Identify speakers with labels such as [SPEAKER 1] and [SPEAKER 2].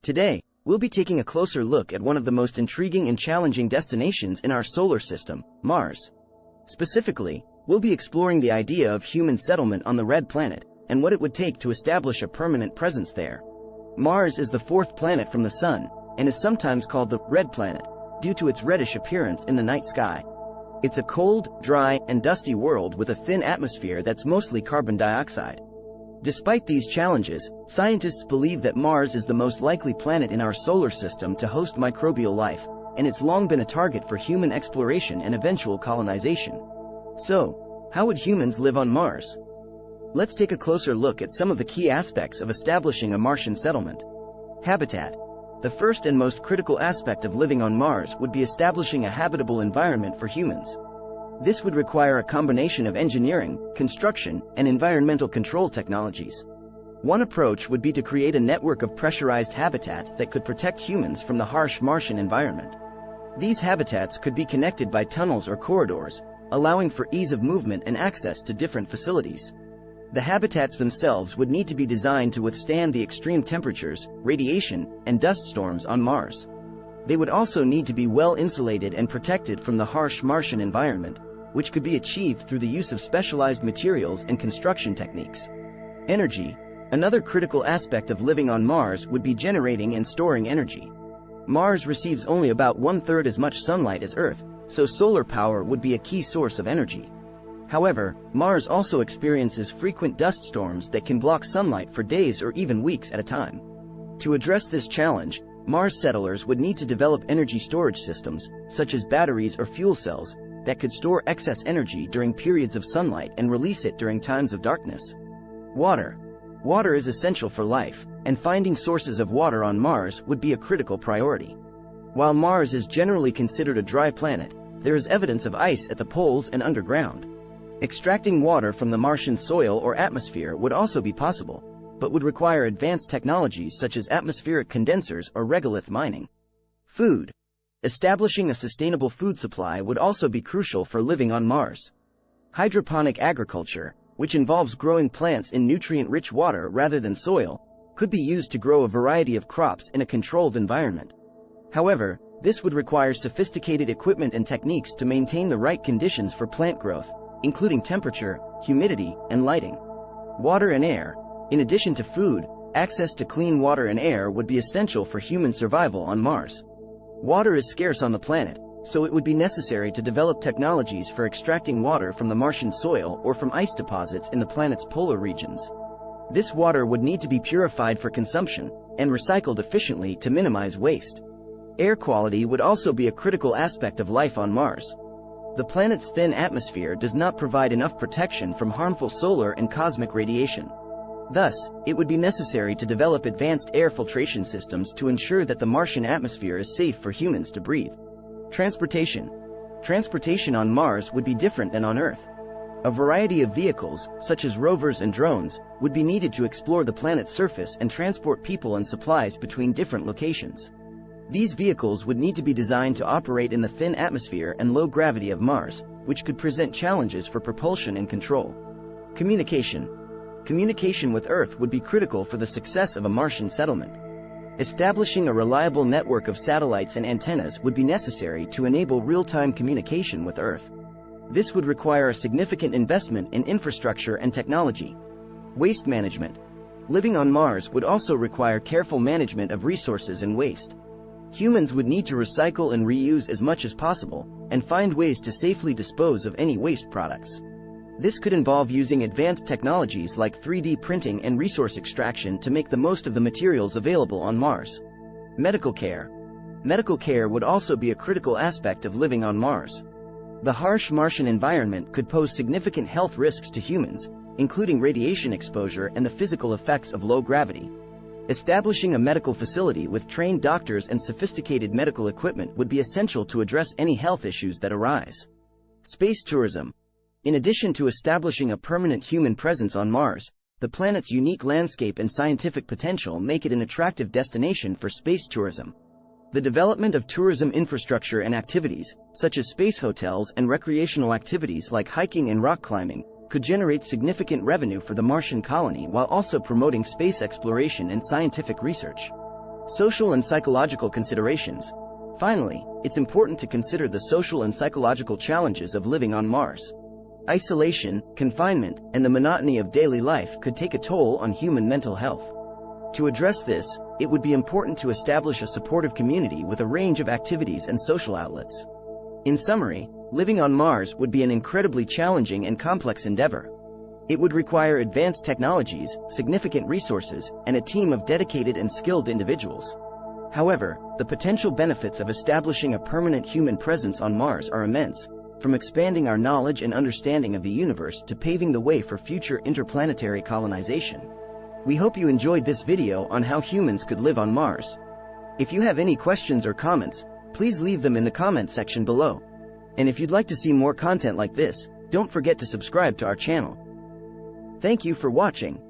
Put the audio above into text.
[SPEAKER 1] Today, we'll be taking a closer look at one of the most intriguing and challenging destinations in our solar system, Mars. Specifically, we'll be exploring the idea of human settlement on the Red Planet, and what it would take to establish a permanent presence there. Mars is the fourth planet from the Sun, and is sometimes called the Red Planet, due to its reddish appearance in the night sky. It's a cold, dry, and dusty world with a thin atmosphere that's mostly carbon dioxide. Despite these challenges, scientists believe that Mars is the most likely planet in our solar system to host microbial life, and it's long been a target for human exploration and eventual colonization. So, how would humans live on Mars? Let's take a closer look at some of the key aspects of establishing a Martian settlement. Habitat. The first and most critical aspect of living on Mars would be establishing a habitable environment for humans. This would require a combination of engineering, construction, and environmental control technologies. One approach would be to create a network of pressurized habitats that could protect humans from the harsh Martian environment. These habitats could be connected by tunnels or corridors, allowing for ease of movement and access to different facilities. The habitats themselves would need to be designed to withstand the extreme temperatures, radiation, and dust storms on Mars. They would also need to be well insulated and protected from the harsh Martian environment, which could be achieved through the use of specialized materials and construction techniques. Energy. Another critical aspect of living on Mars would be generating and storing energy. Mars receives only about 1/3 as much sunlight as Earth, so solar power would be a key source of energy. However, Mars also experiences frequent dust storms that can block sunlight for days or even weeks at a time. To address this challenge, Mars settlers would need to develop energy storage systems, such as batteries or fuel cells, that could store excess energy during periods of sunlight and release it during times of darkness. Water. Water is essential for life, and finding sources of water on Mars would be a critical priority. While Mars is generally considered a dry planet, there is evidence of ice at the poles and underground. Extracting water from the Martian soil or atmosphere would also be possible, but would require advanced technologies such as atmospheric condensers or regolith mining. Food. Establishing a sustainable food supply would also be crucial for living on Mars. Hydroponic agriculture, which involves growing plants in nutrient-rich water rather than soil, could be used to grow a variety of crops in a controlled environment. However, this would require sophisticated equipment and techniques to maintain the right conditions for plant growth, including temperature, humidity, and lighting. Water and air. In addition to food, access to clean water and air would be essential for human survival on Mars. Water is scarce on the planet, so it would be necessary to develop technologies for extracting water from the Martian soil or from ice deposits in the planet's polar regions. This water would need to be purified for consumption, and recycled efficiently to minimize waste. Air quality would also be a critical aspect of life on Mars. The planet's thin atmosphere does not provide enough protection from harmful solar and cosmic radiation. Thus, it would be necessary to develop advanced air filtration systems to ensure that the Martian atmosphere is safe for humans to breathe. Transportation. Transportation on Mars would be different than on Earth. A variety of vehicles, such as rovers and drones, would be needed to explore the planet's surface and transport people and supplies between different locations. These vehicles would need to be designed to operate in the thin atmosphere and low gravity of Mars, which could present challenges for propulsion and control. Communication. Communication with Earth would be critical for the success of a Martian settlement. Establishing a reliable network of satellites and antennas would be necessary to enable real-time communication with Earth. This would require a significant investment in infrastructure and technology. Waste management. Living on Mars would also require careful management of resources and waste. Humans would need to recycle and reuse as much as possible, and find ways to safely dispose of any waste products. This could involve using advanced technologies like 3D printing and resource extraction to make the most of the materials available on Mars. Medical care. Medical care would also be a critical aspect of living on Mars. The harsh Martian environment could pose significant health risks to humans, including radiation exposure and the physical effects of low gravity. Establishing a medical facility with trained doctors and sophisticated medical equipment would be essential to address any health issues that arise. Space tourism. In addition to establishing a permanent human presence on Mars, the planet's unique landscape and scientific potential make it an attractive destination for space tourism. The development of tourism infrastructure and activities, such as space hotels and recreational activities like hiking and rock climbing, could generate significant revenue for the Martian colony while also promoting space exploration and scientific research. Social and psychological considerations. Finally, it's important to consider the social and psychological challenges of living on Mars. Isolation, confinement, and the monotony of daily life could take a toll on human mental health. To address this, it would be important to establish a supportive community with a range of activities and social outlets. In summary, living on Mars would be an incredibly challenging and complex endeavor. It would require advanced technologies, significant resources, and a team of dedicated and skilled individuals. However, the potential benefits of establishing a permanent human presence on Mars are immense, from expanding our knowledge and understanding of the universe to paving the way for future interplanetary colonization. We hope you enjoyed this video on how humans could live on Mars. If you have any questions or comments, please leave them in the comment section below. And if you'd like to see more content like this, don't forget to subscribe to our channel. Thank you for watching.